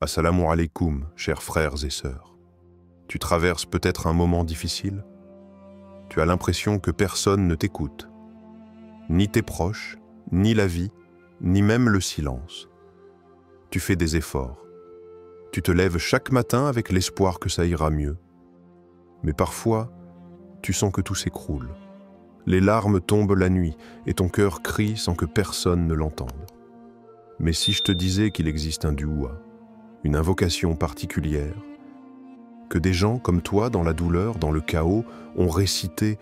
Assalamu alaikum, chers frères et sœurs. Tu traverses peut-être un moment difficile. Tu as l'impression que personne ne t'écoute. Ni tes proches, ni la vie, ni même le silence. Tu fais des efforts. Tu te lèves chaque matin avec l'espoir que ça ira mieux. Mais parfois, tu sens que tout s'écroule. Les larmes tombent la nuit et ton cœur crie sans que personne ne l'entende. Mais si je te disais qu'il existe un dua, une invocation particulière, que des gens comme toi, dans la douleur, dans le chaos, ont récité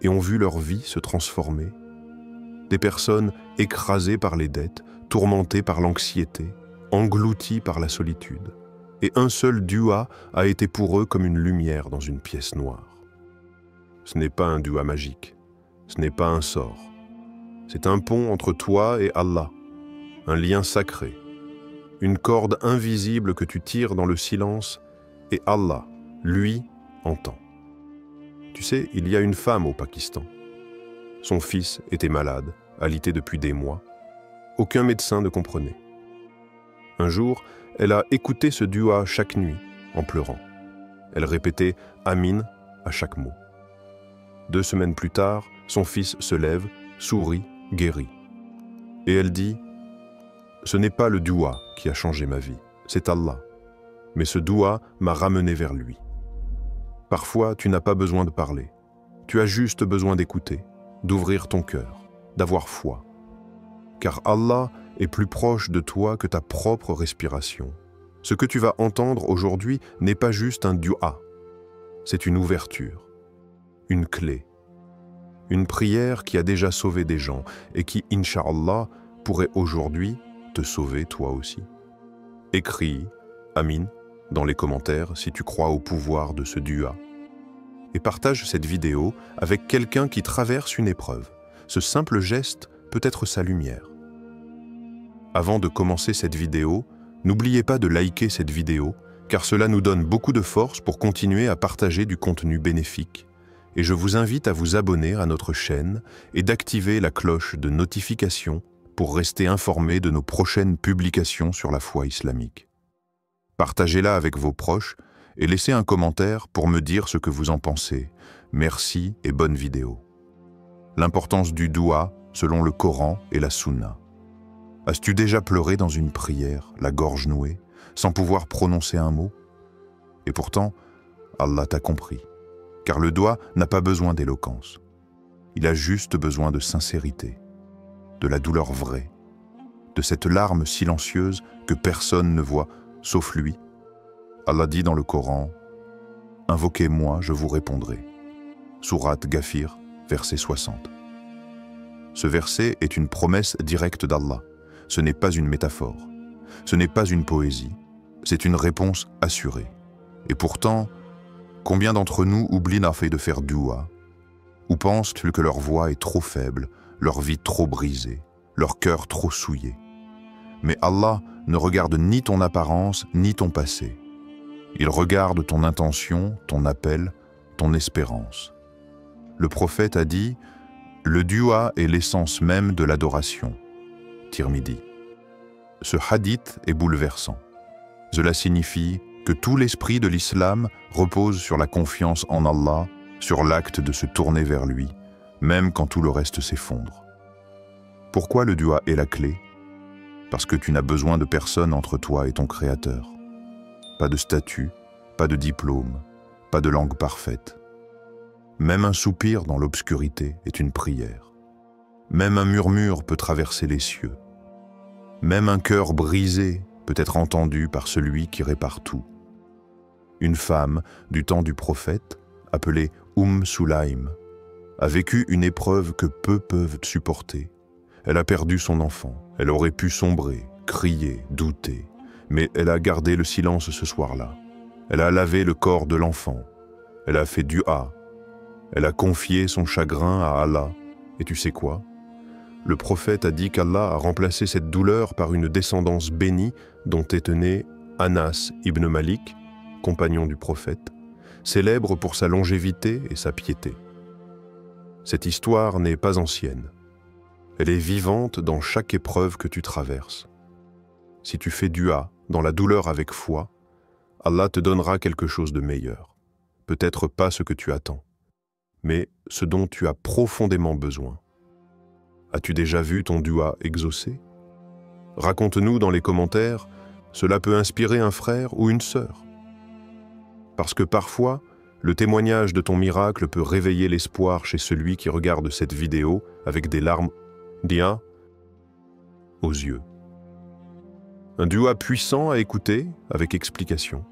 et ont vu leur vie se transformer. Des personnes écrasées par les dettes, tourmentées par l'anxiété, englouties par la solitude. Et un seul dua a été pour eux comme une lumière dans une pièce noire. Ce n'est pas un dua magique, ce n'est pas un sort. C'est un pont entre toi et Allah, un lien sacré. Une corde invisible que tu tires dans le silence et Allah, lui, entend. Tu sais, il y a une femme au Pakistan. Son fils était malade, alité depuis des mois. Aucun médecin ne comprenait. Un jour, elle a écouté ce dua chaque nuit, en pleurant. Elle répétait « Amin » à chaque mot. 2 semaines plus tard, son fils se lève, sourit, guérit. Et elle dit « Ce n'est pas le dua qui a changé ma vie, c'est Allah. Mais ce dua m'a ramené vers lui. » Parfois, tu n'as pas besoin de parler. Tu as juste besoin d'écouter, d'ouvrir ton cœur, d'avoir foi. Car Allah est plus proche de toi que ta propre respiration. Ce que tu vas entendre aujourd'hui n'est pas juste un dua. C'est une ouverture, une clé, une prière qui a déjà sauvé des gens et qui, Inch'Allah, pourrait aujourd'hui te sauver toi aussi. Écris « Amin » dans les commentaires si tu crois au pouvoir de ce dua. Et partage cette vidéo avec quelqu'un qui traverse une épreuve. Ce simple geste peut être sa lumière. Avant de commencer cette vidéo, n'oubliez pas de liker cette vidéo, car cela nous donne beaucoup de force pour continuer à partager du contenu bénéfique. Et je vous invite à vous abonner à notre chaîne et d'activer la cloche de notification pour rester informé de nos prochaines publications sur la foi islamique. Partagez-la avec vos proches et laissez un commentaire pour me dire ce que vous en pensez. Merci et bonne vidéo. L'importance du dua selon le Coran et la Sunna. As-tu déjà pleuré dans une prière, la gorge nouée, sans pouvoir prononcer un mot? Et pourtant, Allah t'a compris, car le dua n'a pas besoin d'éloquence. Il a juste besoin de sincérité, de la douleur vraie, de cette larme silencieuse que personne ne voit, sauf lui. Allah dit dans le Coran, « Invoquez-moi, je vous répondrai. » Sourate Ghafir, verset 60. Ce verset est une promesse directe d'Allah. Ce n'est pas une métaphore. Ce n'est pas une poésie. C'est une réponse assurée. Et pourtant, combien d'entre nous oublient la fait de faire dua, ou pensent que leur voix est trop faible, leur vie trop brisée, leur cœur trop souillé. Mais Allah ne regarde ni ton apparence, ni ton passé. Il regarde ton intention, ton appel, ton espérance. Le prophète a dit « Le dua est l'essence même de l'adoration ». Tirmidhi. Ce hadith est bouleversant. Cela signifie que tout l'esprit de l'islam repose sur la confiance en Allah, sur l'acte de se tourner vers lui, même quand tout le reste s'effondre. Pourquoi le dua est la clé? Parce que tu n'as besoin de personne entre toi et ton Créateur. Pas de statut, pas de diplôme, pas de langue parfaite. Même un soupir dans l'obscurité est une prière. Même un murmure peut traverser les cieux. Même un cœur brisé peut être entendu par celui qui répare tout. Une femme du temps du prophète, appelée Sulaym, a vécu une épreuve que peu peuvent supporter. Elle a perdu son enfant, elle aurait pu sombrer, crier, douter, mais elle a gardé le silence ce soir-là. Elle a lavé le corps de l'enfant, elle a fait dua, elle a confié son chagrin à Allah, et tu sais quoi? Le prophète a dit qu'Allah a remplacé cette douleur par une descendance bénie dont est né Anas ibn Malik, compagnon du prophète, célèbre pour sa longévité et sa piété. Cette histoire n'est pas ancienne. Elle est vivante dans chaque épreuve que tu traverses. Si tu fais dua dans la douleur avec foi, Allah te donnera quelque chose de meilleur. Peut-être pas ce que tu attends, mais ce dont tu as profondément besoin. As-tu déjà vu ton dua exaucé? Raconte-nous dans les commentaires, cela peut inspirer un frère ou une sœur. Parce que parfois, le témoignage de ton miracle peut réveiller l'espoir chez celui qui regarde cette vidéo avec des larmes aux yeux. Un dua puissant à écouter avec explication.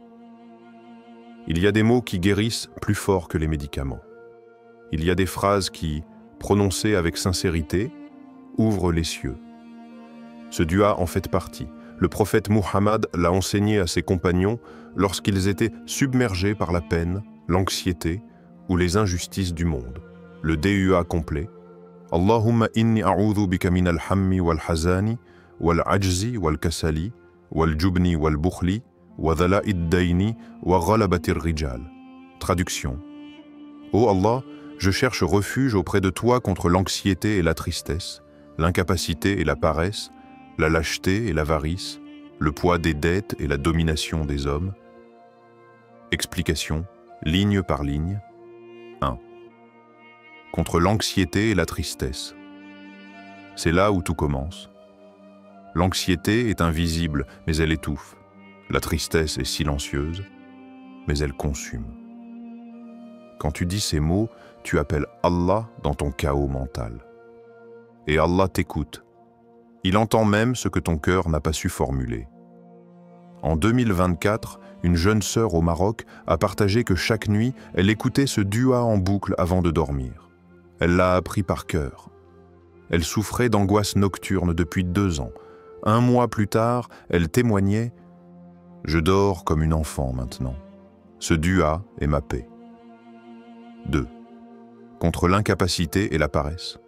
Il y a des mots qui guérissent plus fort que les médicaments. Il y a des phrases qui, prononcées avec sincérité, ouvrent les cieux. Ce dua en fait partie. Le prophète Muhammad l'a enseigné à ses compagnons lorsqu'ils étaient submergés par la peine, l'anxiété ou les injustices du monde. Le DUA complet. Allahumma inni a'udhu bika min al-hammi wal-hazani, wal-ajzi wal-kasali, wal-jubni wal-bukhli, wa dhala'id dayni wa ghalabatir rijal. Traduction. Ô Allah, je cherche refuge auprès de toi contre l'anxiété et la tristesse, l'incapacité et la paresse, la lâcheté et l'avarice, le poids des dettes et la domination des hommes. Explication, ligne par ligne. 1. Contre l'anxiété et la tristesse. C'est là où tout commence. L'anxiété est invisible, mais elle étouffe. La tristesse est silencieuse, mais elle consume. Quand tu dis ces mots, tu appelles Allah dans ton chaos mental. Et Allah t'écoute. Il entend même ce que ton cœur n'a pas su formuler. En 2024, une jeune sœur au Maroc a partagé que chaque nuit, elle écoutait ce dua en boucle avant de dormir. Elle l'a appris par cœur. Elle souffrait d'angoisse nocturne depuis 2 ans. 1 mois plus tard, elle témoignait « Je dors comme une enfant maintenant. Ce dua est ma paix. » 2. Contre l'incapacité et la paresse.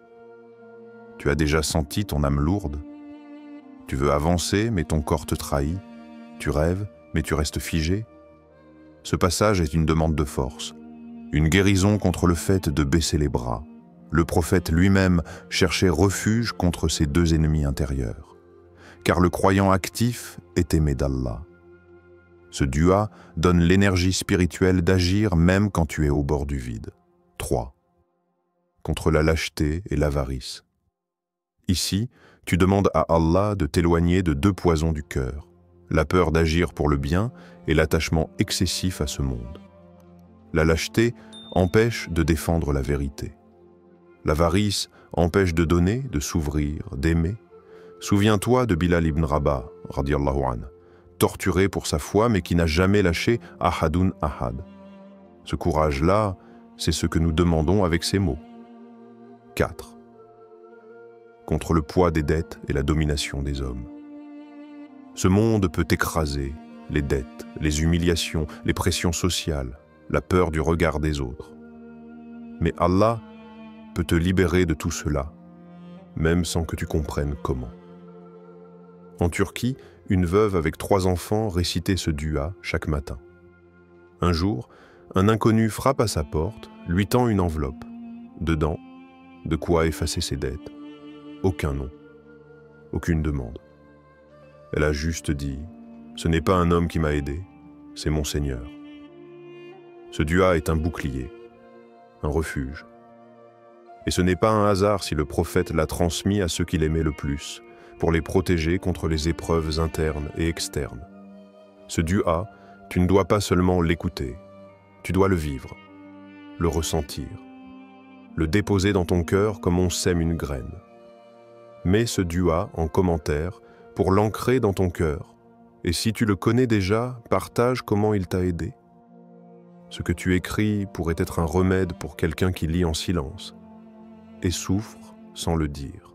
Tu as déjà senti ton âme lourde? Tu veux avancer, mais ton corps te trahit. Tu rêves, mais tu restes figé. Ce passage est une demande de force, une guérison contre le fait de baisser les bras. Le prophète lui-même cherchait refuge contre ses 2 ennemis intérieurs. Car le croyant actif est aimé d'Allah. Ce dua donne l'énergie spirituelle d'agir même quand tu es au bord du vide. 3. Contre la lâcheté et l'avarice. Ici, tu demandes à Allah de t'éloigner de 2 poisons du cœur, la peur d'agir pour le bien et l'attachement excessif à ce monde. La lâcheté empêche de défendre la vérité. L'avarice empêche de donner, de s'ouvrir, d'aimer. Souviens-toi de Bilal ibn Rabah, radiyallahu anhu, torturé pour sa foi mais qui n'a jamais lâché Ahadun Ahad. Ce courage-là, c'est ce que nous demandons avec ces mots. 4. Contre le poids des dettes et la domination des hommes. Ce monde peut écraser les dettes, les humiliations, les pressions sociales, la peur du regard des autres. Mais Allah peut te libérer de tout cela, même sans que tu comprennes comment. En Turquie, une veuve avec 3 enfants récitait ce dua chaque matin. Un jour, un inconnu frappe à sa porte, lui tend une enveloppe. Dedans, de quoi effacer ses dettes. Aucun nom, aucune demande. Elle a juste dit « Ce n'est pas un homme qui m'a aidé, c'est mon Seigneur ». Ce dua est un bouclier, un refuge. Et ce n'est pas un hasard si le prophète l'a transmis à ceux qu'il aimait le plus, pour les protéger contre les épreuves internes et externes. Ce dua, tu ne dois pas seulement l'écouter, tu dois le vivre, le ressentir, le déposer dans ton cœur comme on sème une graine. Mets ce dua en commentaire pour l'ancrer dans ton cœur. Et si tu le connais déjà, partage comment il t'a aidé. Ce que tu écris pourrait être un remède pour quelqu'un qui lit en silence et souffre sans le dire.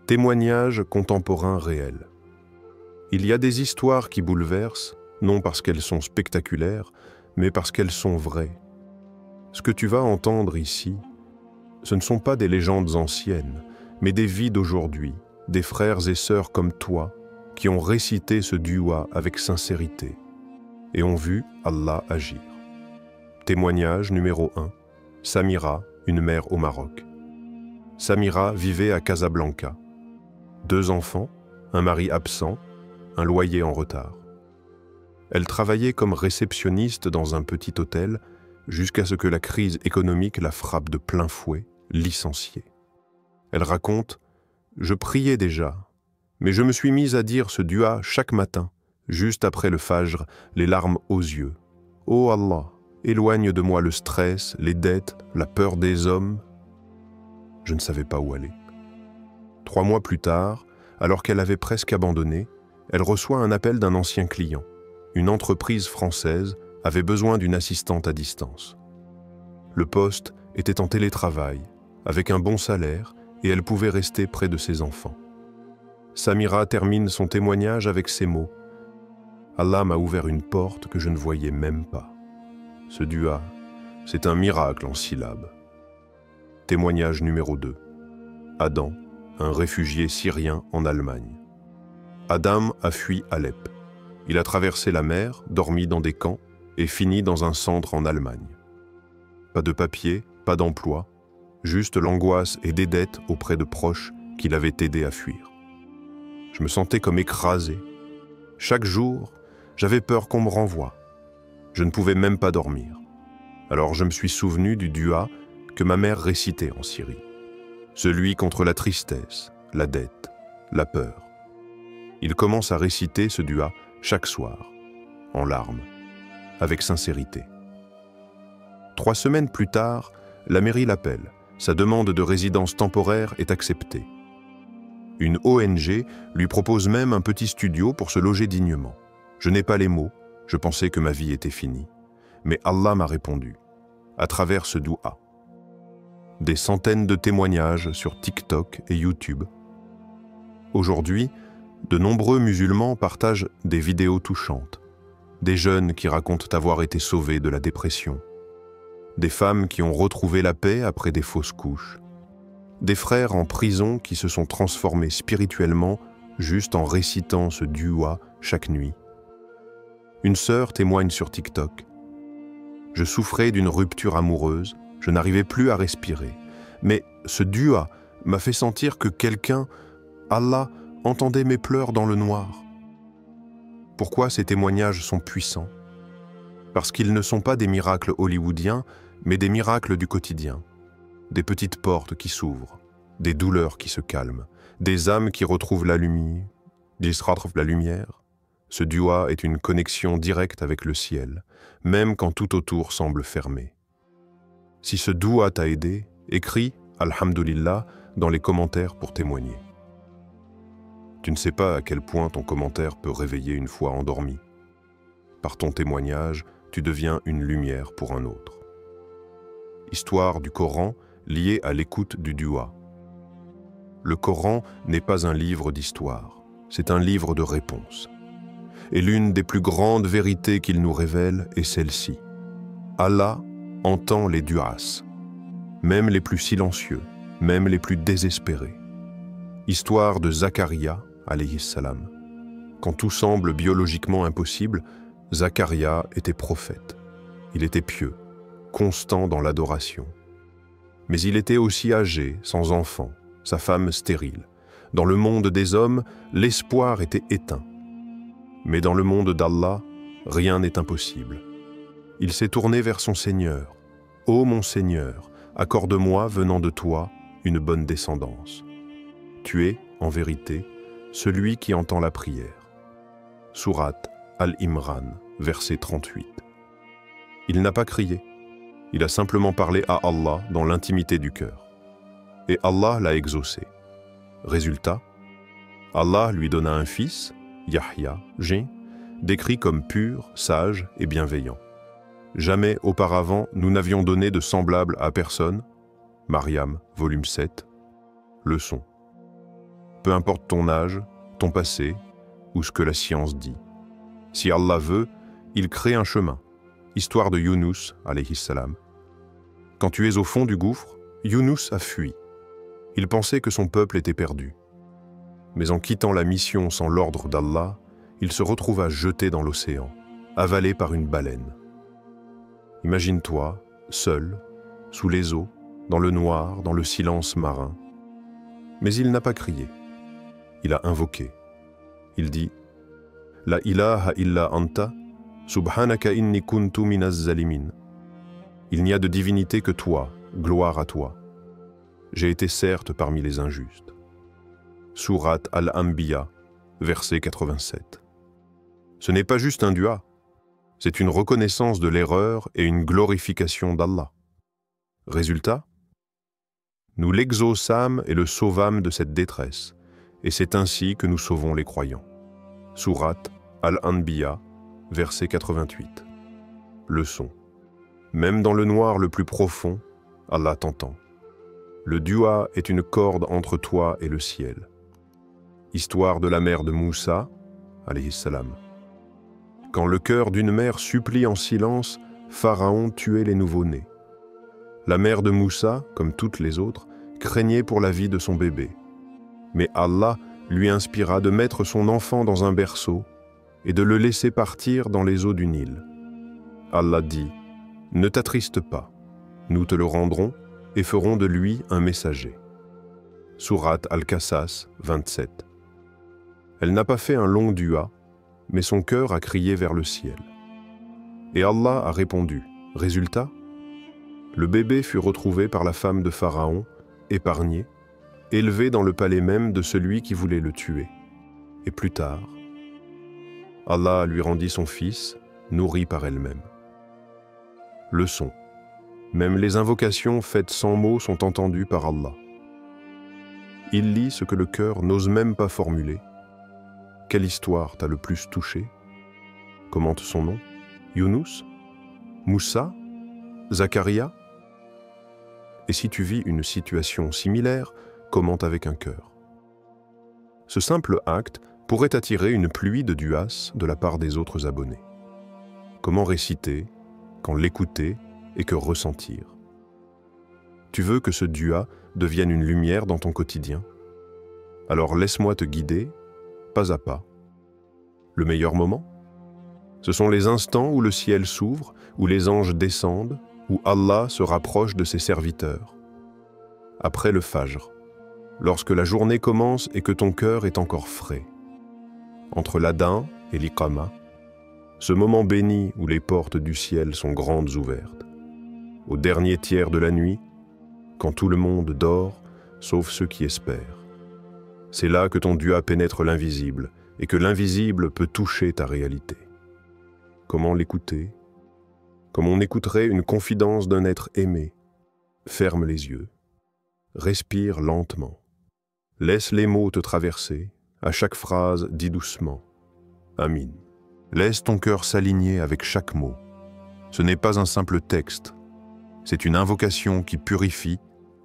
Témoignage contemporain réel. Il y a des histoires qui bouleversent, non parce qu'elles sont spectaculaires, mais parce qu'elles sont vraies. Ce que tu vas entendre ici, ce ne sont pas des légendes anciennes, mais des vies d'aujourd'hui, des frères et sœurs comme toi, qui ont récité ce dua avec sincérité et ont vu Allah agir. Témoignage numéro 1. Samira, une mère au Maroc. Samira vivait à Casablanca. 2 enfants, un mari absent, un loyer en retard. Elle travaillait comme réceptionniste dans un petit hôtel jusqu'à ce que la crise économique la frappe de plein fouet, licenciée. Elle raconte « Je priais déjà, mais je me suis mise à dire ce dua chaque matin, juste après le fajr, les larmes aux yeux. Ô Allah, éloigne de moi le stress, les dettes, la peur des hommes. » Je ne savais pas où aller. 3 mois plus tard, alors qu'elle avait presque abandonné, elle reçoit un appel d'un ancien client. Une entreprise française avait besoin d'une assistante à distance. Le poste était en télétravail, avec un bon salaire, et elle pouvait rester près de ses enfants. Samira termine son témoignage avec ces mots « Allah m'a ouvert une porte que je ne voyais même pas. Ce dua, c'est un miracle en syllabes. » Témoignage numéro 2. Adam, un réfugié syrien en Allemagne. Adam a fui Alep. Il a traversé la mer, dormi dans des camps et fini dans un centre en Allemagne. Pas de papier, pas d'emploi, juste l'angoisse et des dettes auprès de proches qui l'avaient aidé à fuir. Je me sentais comme écrasé. Chaque jour, j'avais peur qu'on me renvoie. Je ne pouvais même pas dormir. Alors je me suis souvenu du dua que ma mère récitait en Syrie. Celui contre la tristesse, la dette, la peur. Il commence à réciter ce dua chaque soir, en larmes, avec sincérité. 3 semaines plus tard, la mairie l'appelle. Sa demande de résidence temporaire est acceptée. Une ONG lui propose même un petit studio pour se loger dignement. Je n'ai pas les mots, je pensais que ma vie était finie. Mais Allah m'a répondu, à travers ce dua. Des centaines de témoignages sur TikTok et YouTube. Aujourd'hui, de nombreux musulmans partagent des vidéos touchantes. Des jeunes qui racontent avoir été sauvés de la dépression. Des femmes qui ont retrouvé la paix après des fausses couches. Des frères en prison qui se sont transformés spirituellement juste en récitant ce dua chaque nuit. Une sœur témoigne sur TikTok. Je souffrais d'une rupture amoureuse, je n'arrivais plus à respirer. Mais ce dua m'a fait sentir que quelqu'un, Allah, entendait mes pleurs dans le noir. Pourquoi ces témoignages sont puissants? Parce qu'ils ne sont pas des miracles hollywoodiens, mais des miracles du quotidien. Des petites portes qui s'ouvrent, des douleurs qui se calment, des âmes qui retrouvent la lumière. Ce dua est une connexion directe avec le ciel, même quand tout autour semble fermé. Si ce dua t'a aidé, écris « Alhamdulillah » dans les commentaires pour témoigner. Tu ne sais pas à quel point ton commentaire peut réveiller une foi endormie. Par ton témoignage, tu deviens une lumière pour un autre. Histoire du Coran liée à l'écoute du dua. Le Coran n'est pas un livre d'histoire, c'est un livre de réponses. Et l'une des plus grandes vérités qu'il nous révèle est celle-ci. Allah entend les duas, même les plus silencieux, même les plus désespérés. Histoire de Zacharia, alayhi salam. Quand tout semble biologiquement impossible, Zacharia était prophète. Il était pieux, constant dans l'adoration. Mais il était aussi âgé, sans enfant, sa femme stérile. Dans le monde des hommes, l'espoir était éteint. Mais dans le monde d'Allah, rien n'est impossible. Il s'est tourné vers son Seigneur. « Ô mon Seigneur, accorde-moi, venant de toi, une bonne descendance. Tu es, en vérité, celui qui entend la prière. » Sourate Al-Imran, verset 38. Il n'a pas crié. Il a simplement parlé à Allah dans l'intimité du cœur. Et Allah l'a exaucé. Résultat, Allah lui donna un fils, Yahya, décrit comme pur, sage et bienveillant. Jamais auparavant nous n'avions donné de semblable à personne. Mariam, volume 7. Leçon. Peu importe ton âge, ton passé ou ce que la science dit. Si Allah veut, il crée un chemin. Histoire de Younous, alayhi salam. Quand tu es au fond du gouffre, Younous a fui. Il pensait que son peuple était perdu. Mais en quittant la mission sans l'ordre d'Allah, il se retrouva jeté dans l'océan, avalé par une baleine. Imagine-toi, seul, sous les eaux, dans le noir, dans le silence marin. Mais il n'a pas crié. Il a invoqué. Il dit La ilaha illa anta, subhanaka inni kuntu minaz zalimin. Il n'y a de divinité que toi, gloire à toi. J'ai été certes parmi les injustes. Sourate Al-Anbiya, verset 87. Ce n'est pas juste un dua, c'est une reconnaissance de l'erreur et une glorification d'Allah. Résultat, nous l'exaucâmes et le sauvâmes de cette détresse, et c'est ainsi que nous sauvons les croyants. Sourate Al-Anbiya, verset 88. Leçon. Même dans le noir le plus profond, Allah t'entend. Le dua est une corde entre toi et le ciel. Histoire de la mère de Moussa, alayhi salam. Quand le cœur d'une mère supplie en silence, Pharaon tuait les nouveau-nés. La mère de Moussa, comme toutes les autres, craignait pour la vie de son bébé. Mais Allah lui inspira de mettre son enfant dans un berceau et de le laisser partir dans les eaux du Nil. Allah dit, « Ne t'attriste pas, nous te le rendrons et ferons de lui un messager. » Sourate Al-Qasas 27. Elle n'a pas fait un long dua, mais son cœur a crié vers le ciel. Et Allah a répondu. Résultat, le bébé fut retrouvé par la femme de Pharaon, épargné, élevé dans le palais même de celui qui voulait le tuer. Et plus tard, Allah lui rendit son fils, nourri par elle-même. Leçon. Même les invocations faites sans mots sont entendues par Allah. Il lit ce que le cœur n'ose même pas formuler. Quelle histoire t'a le plus touché? Commente son nom. Younous? Moussa? Zacharia? Et si tu vis une situation similaire, commente avec un cœur. Ce simple acte pourrait attirer une pluie de duas de la part des autres abonnés. Comment réciter, quand l'écouter et que ressentir? Tu veux que ce dua devienne une lumière dans ton quotidien? Alors laisse-moi te guider, pas à pas. Le meilleur moment? Ce sont les instants où le ciel s'ouvre, où les anges descendent, où Allah se rapproche de ses serviteurs. Après le Fajr, lorsque la journée commence et que ton cœur est encore frais. Entre l'Adhan et l'Iqama, ce moment béni où les portes du ciel sont grandes ouvertes. Au dernier tiers de la nuit, quand tout le monde dort, sauf ceux qui espèrent. C'est là que ton dua pénètre l'invisible et que l'invisible peut toucher ta réalité. Comment l'écouter? Comme on écouterait une confidence d'un être aimé. Ferme les yeux. Respire lentement. Laisse les mots te traverser. À chaque phrase, dis doucement. Amin. Laisse ton cœur s'aligner avec chaque mot. Ce n'est pas un simple texte. C'est une invocation qui purifie,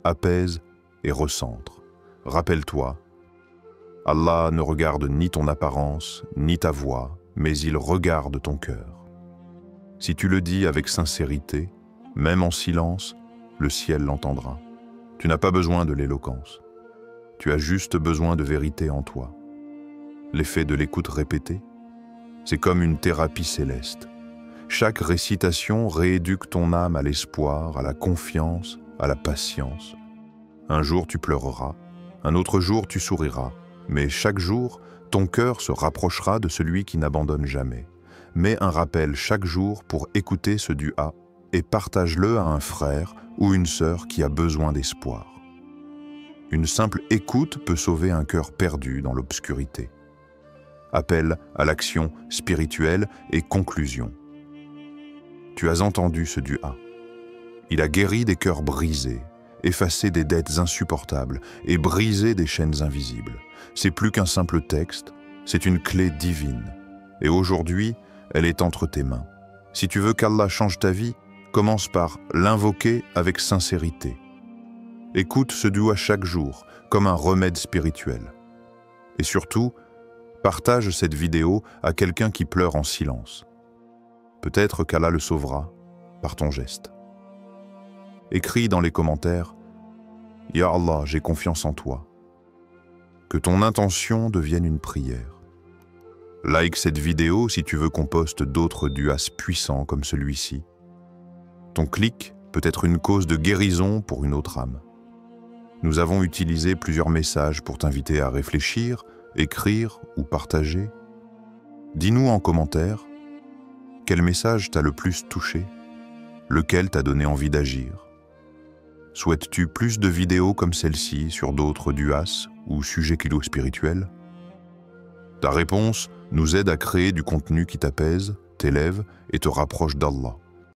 apaise et recentre. Rappelle-toi, Allah ne regarde ni ton apparence, ni ta voix, mais il regarde ton cœur. Si tu le dis avec sincérité, même en silence, le ciel l'entendra. Tu n'as pas besoin de l'éloquence. Tu as juste besoin de vérité en toi. L'effet de l'écoute répétée, c'est comme une thérapie céleste. Chaque récitation rééduque ton âme à l'espoir, à la confiance, à la patience. Un jour tu pleureras, un autre jour tu souriras, mais chaque jour, ton cœur se rapprochera de celui qui n'abandonne jamais. Mets un rappel chaque jour pour écouter ce dua et partage-le à un frère ou une sœur qui a besoin d'espoir. Une simple écoute peut sauver un cœur perdu dans l'obscurité. Appel à l'action spirituelle et conclusion. Tu as entendu ce dua. Il a guéri des cœurs brisés, effacé des dettes insupportables et brisé des chaînes invisibles. C'est plus qu'un simple texte, c'est une clé divine. Et aujourd'hui, elle est entre tes mains. Si tu veux qu'Allah change ta vie, commence par l'invoquer avec sincérité. Écoute ce dua chaque jour, comme un remède spirituel. Et surtout, partage cette vidéo à quelqu'un qui pleure en silence. Peut-être qu'Allah le sauvera par ton geste. Écris dans les commentaires « Ya Allah, j'ai confiance en toi ». Que ton intention devienne une prière. Like cette vidéo si tu veux qu'on poste d'autres duas puissants comme celui-ci. Ton clic peut être une cause de guérison pour une autre âme. Nous avons utilisé plusieurs messages pour t'inviter à réfléchir, écrire ou partager. Dis-nous en commentaire quel message t'a le plus touché, lequel t'a donné envie d'agir. Souhaites-tu plus de vidéos comme celle-ci sur d'autres duas ou sujets spirituels? Ta réponse nous aide à créer du contenu qui t'apaise, t'élève et te rapproche d'Allah.